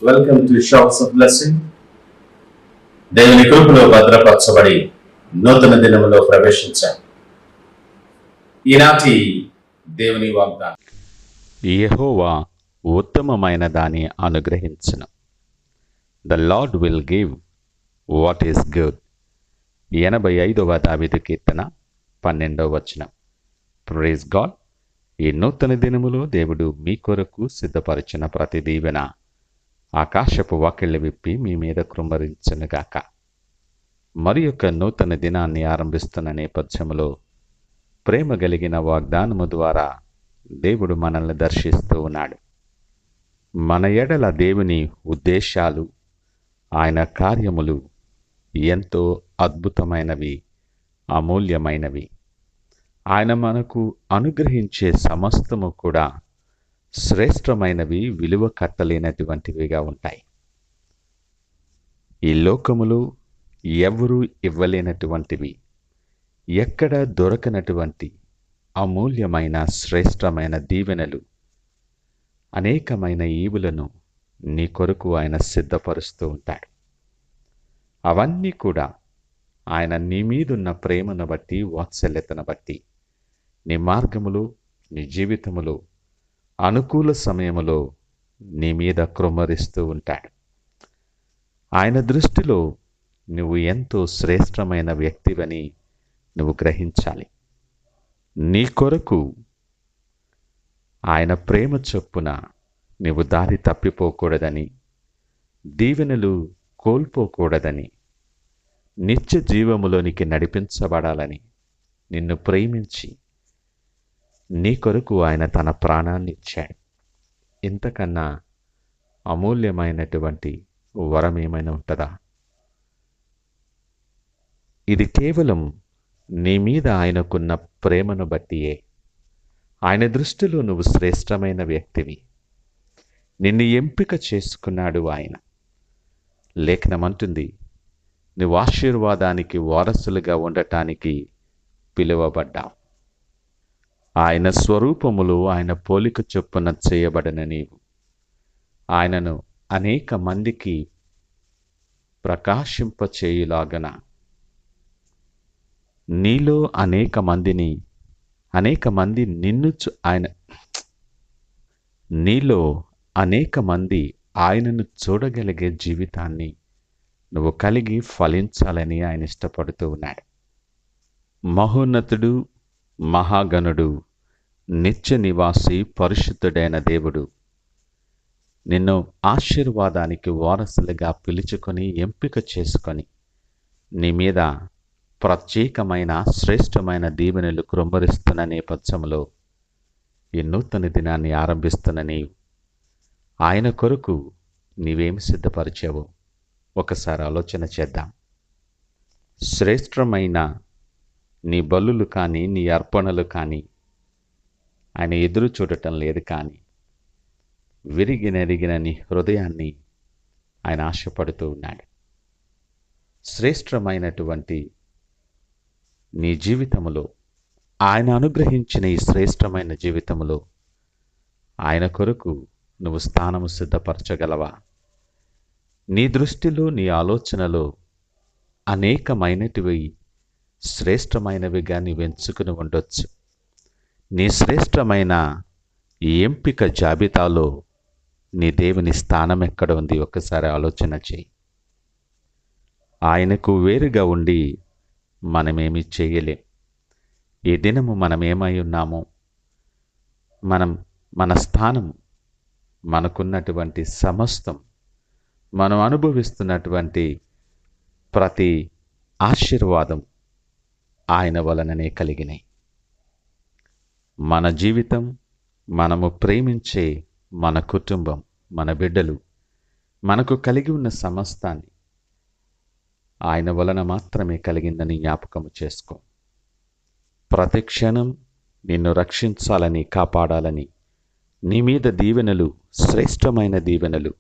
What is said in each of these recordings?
Welcome to shops of blessing. దేవుని కృపలో భద్రపరచబడి నూతన దినములో ప్రవేశించాం. ఈనాటి దేవుని వాగ్దానం, యెహోవా ఉత్తమమైన దాన్ని అనుగ్రహించును. The Lord will give what is good. 85వ దావీదు కీర్తన 12వ వచనం. Praise God. ఈ నూతన దినములో దేవుడు మీ కొరకు సిద్ధపరిచిన ప్రతి దీవెన ఆకాశపు వాకిళ్ళు విప్పి మీ మీద కృమ్మరించునుగాక. మరి యొక్క నూతన దినాన్ని ఆరంభిస్తున్న నేపథ్యంలో ప్రేమ కలిగిన వాగ్దానము ద్వారా దేవుడు మనల్ని దర్శిస్తూ ఉన్నాడు. మన ఎడల దేవుని ఉద్దేశాలు, ఆయన కార్యములు ఎంతో అద్భుతమైనవి, అమూల్యమైనవి. ఆయన మనకు అనుగ్రహించే సమస్తము కూడా శ్రేష్టమైనవి, విలువ కట్టలేనటువంటివిగా ఉంటాయి. ఈ లోకములో ఎవరూ ఇవ్వలేనటువంటివి, ఎక్కడ దొరకనటువంటి అమూల్యమైన శ్రేష్టమైన దీవెనలు, అనేకమైన ఈవులను నీ కొరకు ఆయన సిద్ధపరుస్తూ ఉంటాడు. అవన్నీ కూడా ఆయన నీ మీదున్న ప్రేమను బట్టి, వాత్సల్యతను బట్టి, నీ మార్గములో, నీ జీవితములో, అనుకూల సమయములో నీ మీద కృమ్మరిస్తూ ఉంటాడు. ఆయన దృష్టిలో నువ్వు ఎంతో శ్రేష్టమైన వ్యక్తివని నువ్వు గ్రహించాలి. నీ కొరకు ఆయన ప్రేమ చొప్పున నీవు దారి తప్పిపోకూడదని, దీవెనలు కోల్పోకూడదని, నిత్య జీవములోనికి నడిపించబడాలని నిన్ను ప్రేమించి నీ కొరకు ఆయన తన ప్రాణాన్ని ఇచ్చాడు. ఇంతకన్నా అమూల్యమైనటువంటి వరం ఏమైనా ఉంటుందా? ఇది కేవలం నీ మీద ఆయనకున్న ప్రేమను బట్టియే. ఆయన దృష్టిలో నువ్వు శ్రేష్టమైన వ్యక్తివి. నిన్ను ఎంపిక చేసుకున్నాడు ఆయన. లేఖనమంటుంది, నువ్వు ఆశీర్వాదానికి వారసులుగా ఉండటానికి పిలువబడ్డావు. ఆయన స్వరూపములో, ఆయన పోలిక చొప్పున చేయబడిన నీవు ఆయనను అనేక మందికి ప్రకాశింపచేయులాగన నీలో అనేక మంది నీలో అనేక మంది ఆయనను చూడగలిగే జీవితాన్ని నువ్వు కలిగి ఫలించాలని ఆయన ఇష్టపడుతూ ఉన్నాడు. మహోన్నతుడు, మహాగణుడు, నిత్య నివాసి, పరిశుద్ధుడైన దేవుడు నిన్ను ఆశీర్వాదానికి వారసులుగా పిలుచుకొని, ఎంపిక చేసుకొని నీ మీద ప్రత్యేకమైన శ్రేష్టమైన దీవెనలు కృమ్మరిస్తున్న నేపథ్యంలో ఈ నూతన దినాన్ని ఆరంభిస్తున్న నీవు ఆయన కొరకు నీవేమి సిద్ధపరిచావో ఒకసారి ఆలోచన చేద్దాం. శ్రేష్టమైన నీ బలులు కానీ, నీ అర్పణలు కానీ ఆయన ఎదురు చూడటం లేదు. కానీ విరిగినెరిగిన నీ హృదయాన్ని ఆయన ఆశపడుతూ ఉన్నాడు. శ్రేష్టమైనటువంటి నీ జీవితములో, ఆయన అనుగ్రహించిన ఈ శ్రేష్టమైన జీవితములో ఆయన కొరకు నువ్వు స్థానము సిద్ధపరచగలవా? నీ దృష్టిలో, నీ ఆలోచనలో అనేకమైనటివి శ్రేష్టమైనవిగా నీవు ఎంచుకుని ఉండొచ్చు. నీ శ్రేష్టమైన ఎంపిక జాబితాలో నీ దేవుని స్థానం ఎక్కడ ఉంది? ఒక్కసారి ఆలోచన చేయి. ఆయనకు వేరుగా ఉండి మనమేమి చేయలేం. ఈ దినము మనమేమై ఉన్నామో, మన స్థానం, మనకున్నటువంటి సమస్తం, మనం అనుభవిస్తున్నటువంటి ప్రతి ఆశీర్వాదం ఆయన వలననే కలిగినాయి. మన జీవితం, మనము ప్రేమించే మన కుటుంబం, మన బిడ్డలు, మనకు కలిగి ఉన్న సమస్తాన్ని ఆయన వలన మాత్రమే కలిగిందని జ్ఞాపకము చేసుకో. ప్రతి క్షణం నిన్ను రక్షించాలని, కాపాడాలని, నీ మీద దీవెనలు, శ్రేష్టమైన దీవెనలు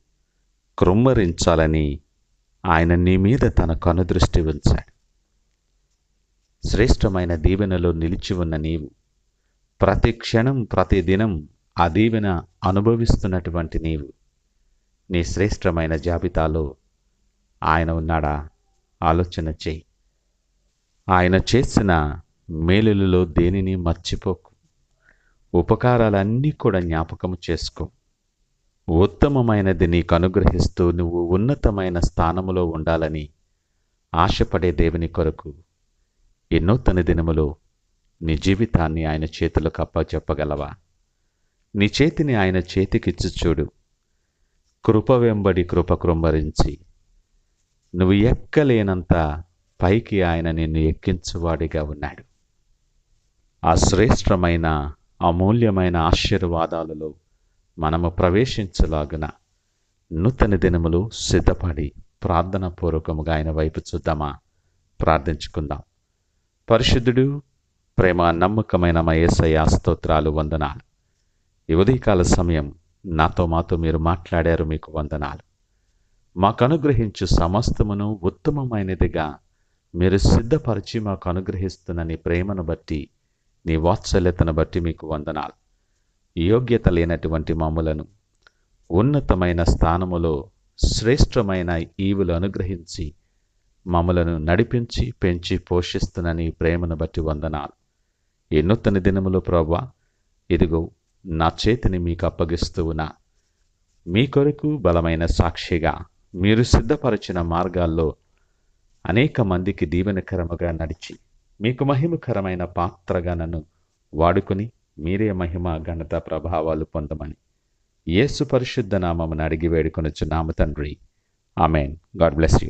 కృమ్మరించాలని ఆయన నీ మీద తన కనుదృష్టి ఉంచాడు. శ్రేష్టమైన దీవెనలో నిలిచి ఉన్న నీవు ప్రతి క్షణం, ప్రతి దినం ఆ దీవెన అనుభవిస్తున్నటువంటి నీవు నీ శ్రేష్టమైన జాబితాలో ఆయన ఉన్నాడా? ఆలోచన చెయ్యి. ఆయన చేసిన మేలులలో దేనిని మర్చిపోకు. ఉపకారాలన్నీ కూడా జ్ఞాపకం చేసుకో. ఉత్తమమైనది నీకు అనుగ్రహిస్తూ నువ్వు ఉన్నతమైన స్థానములో ఉండాలని ఆశపడే దేవుని కొరకు ఈ నూతన దినములో నీ జీవితాన్ని ఆయన చేతులకు అప్పచెప్పగలవా? నీ చేతిని ఆయన చేతికిచ్చి చూడు. కృప వెంబడి కృప కృంభరించి నువ్వు ఎక్కలేనంత పైకి ఆయన నిన్ను ఎక్కించువాడిగా ఉన్నాడు. ఆ శ్రేష్టమైన అమూల్యమైన ఆశీర్వాదాలలో మనము ప్రవేశించలాగున నూతన దినములు సిద్ధపడి ప్రార్థన పూర్వకముగా ఆయన వైపు చూద్దామా? ప్రార్థించుకుందాం. పరిశుద్ధుడు, ప్రేమ నమ్మకమైన మా యేసయ్య స్తోత్రాలు, వందనాలు. ఈ ఉదయకాల సమయం మాతో మీరు మాట్లాడారు, మీకు వందనాలు. మాకు అనుగ్రహించు సమస్తమును ఉత్తమమైనదిగా మీరు సిద్ధపరిచి మాకు అనుగ్రహిస్తున్న నీ ప్రేమను బట్టి, నీ వాత్సల్యతను బట్టి మీకు వందనాలు. యోగ్యత లేనటువంటి మమ్ములను ఉన్నతమైన స్థానములో శ్రేష్టమైన ఈవులు అనుగ్రహించి మమ్మలను నడిపించి పెంచి పోషిస్తున్న నీ ప్రేమను బట్టి వందనాలు. ఈ నూతన దినములో ప్రభువా, ఇదిగో నా చేతిని మీకు అప్పగిస్తూ ఉన్నా. మీ కొరకు బలమైన సాక్షిగా మీరు సిద్ధపరిచిన మార్గాల్లో అనేక మందికి దీవెనకరముగా నడిచి మీకు మహిమకరమైన పాత్రగా నన్ను వాడుకుని మీరే మహిమ ఘనత ప్రభావాలు పొందమని యేసు పరిశుద్ధ నామమున అడిగి వేడుకొనుచున్నాము తండ్రి. ఆమెన్. God bless you.